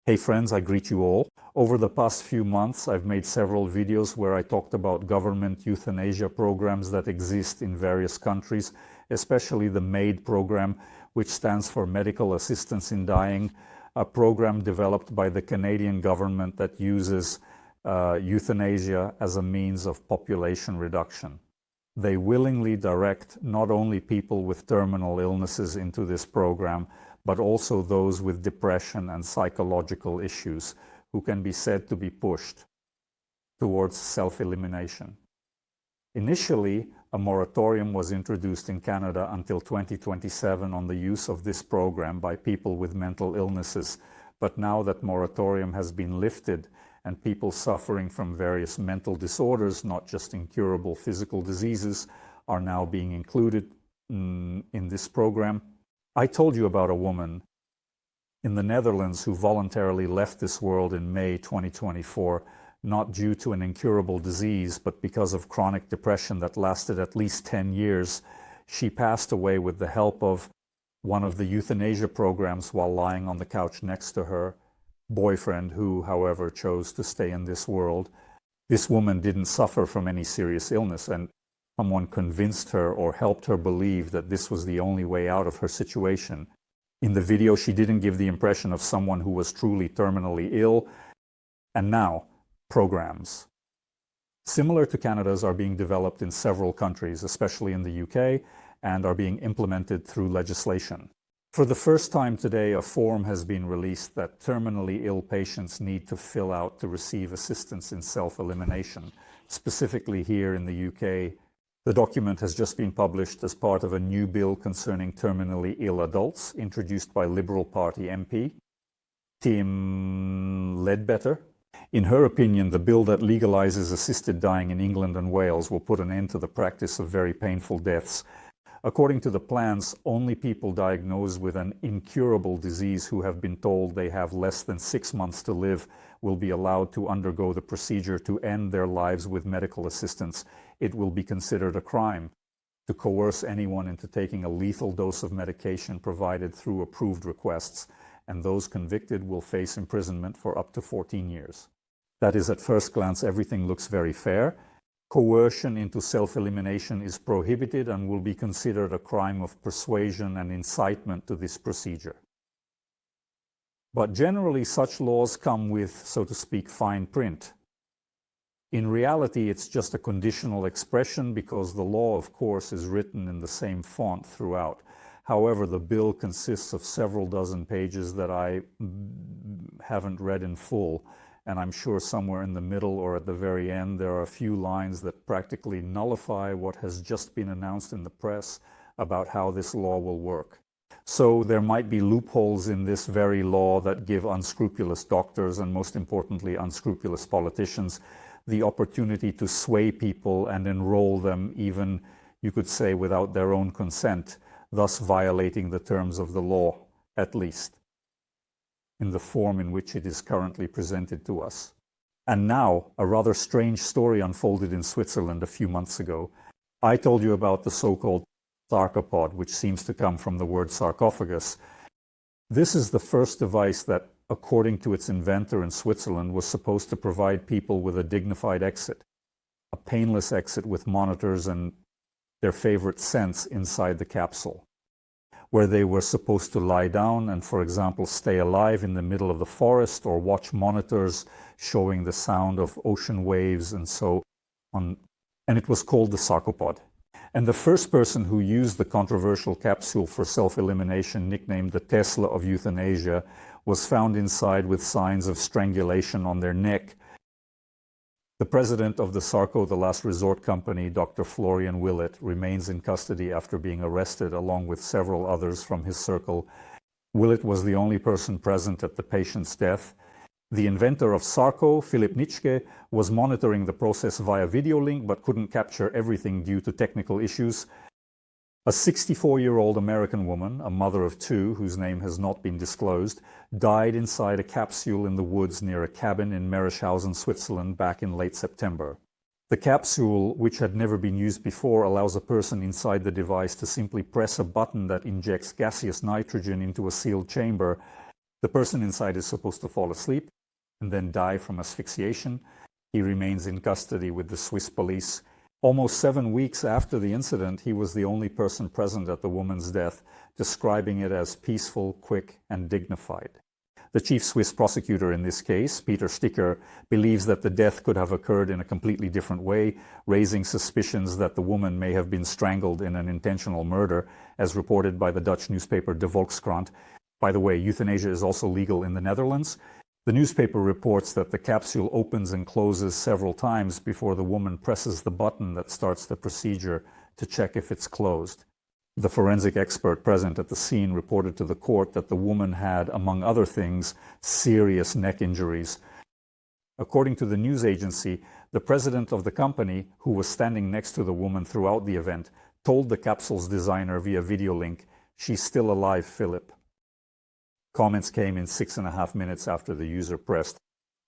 Hey friends, I greet you all. Over the past few months, I've made several videos where I talked about government euthanasia programs that exist in various countries, especially the MAID program, which stands for Medical Assistance in Dying, a program developed by the Canadian government that uses euthanasia as a means of population reduction. They willingly direct not only people with terminal illnesses into this program, but also those with depression and psychological issues who can be said to be pushed towards self-elimination. Initially, a moratorium was introduced in Canada until 2027 on the use of this program by people with mental illnesses, but now that moratorium has been lifted and people suffering from various mental disorders, not just incurable physical diseases, are now being included in this program. I told you about a woman in the Netherlands who voluntarily left this world in May 2024, not due to an incurable disease, but because of chronic depression that lasted at least 10 years. She passed away with the help of one of the euthanasia programs while lying on the couch next to her boyfriend, who, however, chose to stay in this world. This woman didn't suffer from any serious illness, and someone convinced her or helped her believe that this was the only way out of her situation. In the video, she didn't give the impression of someone who was truly terminally ill. And now, programs similar to Canada's are being developed in several countries, especially in the UK, and are being implemented through legislation. For the first time today, a form has been released that terminally ill patients need to fill out to receive assistance in self-elimination. Specifically here in the UK, the document has just been published as part of a new bill concerning terminally ill adults, introduced by Liberal Party MP Tim Ledbetter. In her opinion, the bill that legalizes assisted dying in England and Wales will put an end to the practice of very painful deaths. According to the plans, only people diagnosed with an incurable disease who have been told they have less than 6 months to live will be allowed to undergo the procedure to end their lives with medical assistance. It will be considered a crime to coerce anyone into taking a lethal dose of medication provided through approved requests, and those convicted will face imprisonment for up to 14 years. That is, at first glance, everything looks very fair. Coercion into self-elimination is prohibited and will be considered a crime of persuasion and incitement to this procedure. But generally, such laws come with, so to speak, fine print. In reality, it's just a conditional expression because the law, of course, is written in the same font throughout. However, the bill consists of several dozen pages that I haven't read in full, and I'm sure somewhere in the middle or at the very end there are a few lines that practically nullify what has just been announced in the press about how this law will work. So there might be loopholes in this very law that give unscrupulous doctors and, most importantly, unscrupulous politicians the opportunity to sway people and enroll them, even, you could say, without their own consent, thus violating the terms of the law, at least in the form in which it is currently presented to us. And now, a rather strange story unfolded in Switzerland a few months ago. I told you about the so-called sarcopod, which seems to come from the word sarcophagus. This is the first device that, according to its inventor in Switzerland, was supposed to provide people with a dignified exit, a painless exit with monitors and their favorite scents inside the capsule, where they were supposed to lie down and, for example, stay alive in the middle of the forest or watch monitors showing the sound of ocean waves and so on. And it was called the sarcopod. And the first person who used the controversial capsule for self-elimination, nicknamed the Tesla of euthanasia, was found inside with signs of strangulation on their neck. The president of the Sarco, the Last Resort Company, Dr. Florian Willett, remains in custody after being arrested along with several others from his circle. Willett was the only person present at the patient's death. The inventor of Sarco, Philip Nitschke, was monitoring the process via video link but couldn't capture everything due to technical issues. A 64-year-old American woman, a mother of two, whose name has not been disclosed, died inside a capsule in the woods near a cabin in Merischhausen, Switzerland, back in late September. The capsule, which had never been used before, allows a person inside the device to simply press a button that injects gaseous nitrogen into a sealed chamber, The person inside is supposed to fall asleep and then die from asphyxiation. He remains in custody with the Swiss police. Almost 7 weeks after the incident, he was the only person present at the woman's death, describing it as peaceful, quick, and dignified. The chief Swiss prosecutor in this case, Peter Sticker, believes that the death could have occurred in a completely different way, raising suspicions that the woman may have been strangled in an intentional murder, as reported by the Dutch newspaper De Volkskrant. By the way, euthanasia is also legal in the Netherlands. The newspaper reports that the capsule opens and closes several times before the woman presses the button that starts the procedure to check if it's closed. The forensic expert present at the scene reported to the court that the woman had, among other things, serious neck injuries. According to the news agency, the president of the company, who was standing next to the woman throughout the event, told the capsule's designer via video link, "She's still alive, Philip." Comments came in 6.5 minutes after the user pressed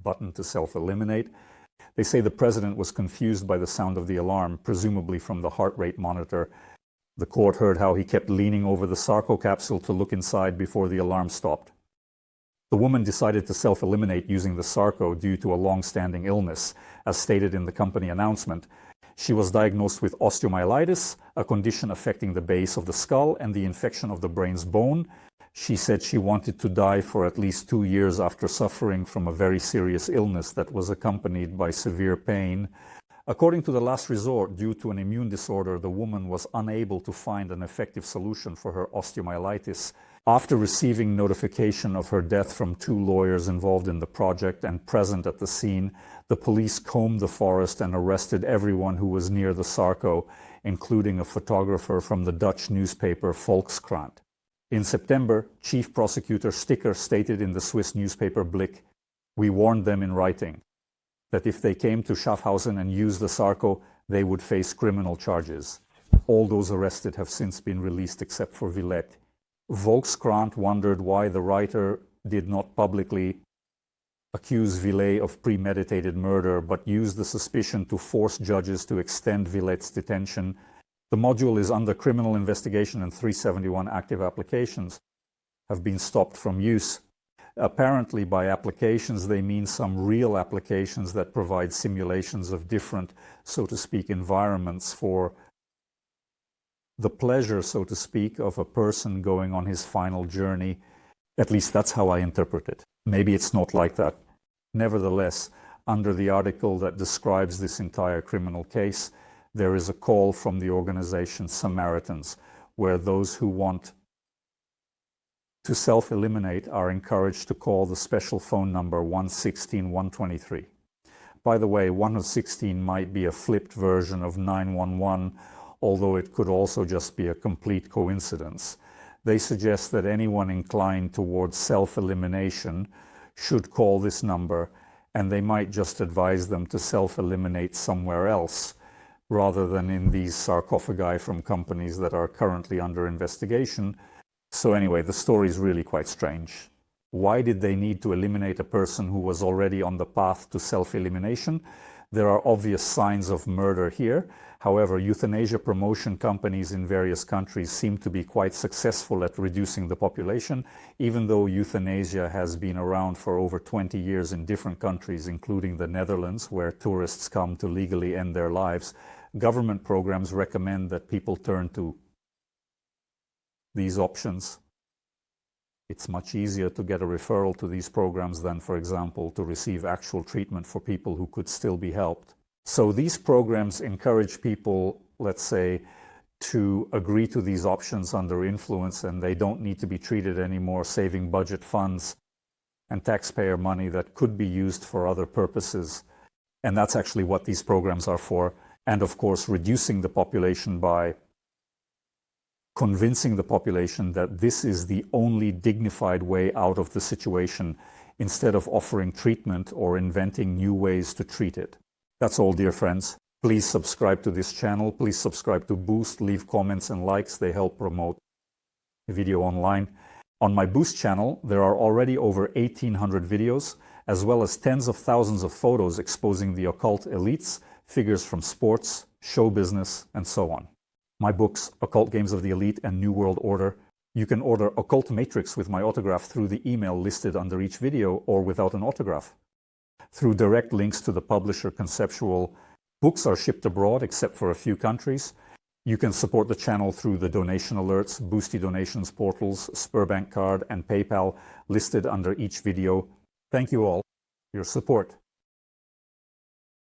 button to self-eliminate. They say the president was confused by the sound of the alarm, presumably from the heart rate monitor. The court heard how he kept leaning over the Sarco capsule to look inside before the alarm stopped. The woman decided to self-eliminate using the Sarco due to a long-standing illness, as stated in the company announcement. She was diagnosed with osteomyelitis, a condition affecting the base of the skull and the infection of the brain's bone. She said she wanted to die for at least 2 years after suffering from a very serious illness that was accompanied by severe pain. According to the last resort, due to an immune disorder, the woman was unable to find an effective solution for her osteomyelitis. After receiving notification of her death from 2 lawyers involved in the project and present at the scene, the police combed the forest and arrested everyone who was near the Sarco, including a photographer from the Dutch newspaper Volkskrant. In September, Chief Prosecutor Sticker stated in the Swiss newspaper Blick, "We warned them in writing that if they came to Schaffhausen and used the Sarco, they would face criminal charges. All those arrested have since been released except for Villette." Volkskrant wondered why the writer did not publicly accuse Villet of premeditated murder, but used the suspicion to force judges to extend Villette's detention. The module is under criminal investigation and 371 active applications have been stopped from use. Apparently, by applications, they mean some real applications that provide simulations of different, so to speak, environments for the pleasure, so to speak, of a person going on his final journey. At least that's how I interpret it. Maybe it's not like that. Nevertheless, under the article that describes this entire criminal case, there is a call from the organization Samaritans, where those who want to self-eliminate are encouraged to call the special phone number 116 123. By the way, 116 might be a flipped version of 911, although it could also just be a complete coincidence. They suggest that anyone inclined towards self-elimination should call this number, and they might just advise them to self-eliminate somewhere else, rather than in these sarcophagi from companies that are currently under investigation. So anyway, the story is really quite strange. Why did they need to eliminate a person who was already on the path to self-elimination? There are obvious signs of murder here. However, euthanasia promotion companies in various countries seem to be quite successful at reducing the population, even though euthanasia has been around for over 20 years in different countries, including the Netherlands, where tourists come to legally end their lives. Government programs recommend that people turn to these options. It's much easier to get a referral to these programs than, for example, to receive actual treatment for people who could still be helped. So these programs encourage people, let's say, to agree to these options under influence, and they don't need to be treated anymore, saving budget funds and taxpayer money that could be used for other purposes. And that's actually what these programs are for. And of course, reducing the population by convincing the population that this is the only dignified way out of the situation, instead of offering treatment or inventing new ways to treat it. That's all, dear friends. Please subscribe to this channel. Please subscribe to Boost, leave comments and likes. They help promote the video online. On my Boost channel, there are already over 1,800 videos, as well as tens of thousands of photos exposing the occult elites, figures from sports, show business, and so on. My books, Occult Games of the Elite and New World Order, You can order Occult Matrix with my autograph through the email listed under each video or without an autograph. Through direct links to the publisher Conceptual, books are shipped abroad except for a few countries. You can support the channel through the donation alerts, Boosty donations portals, Spurbank card, and PayPal listed under each video. Thank you all for your support.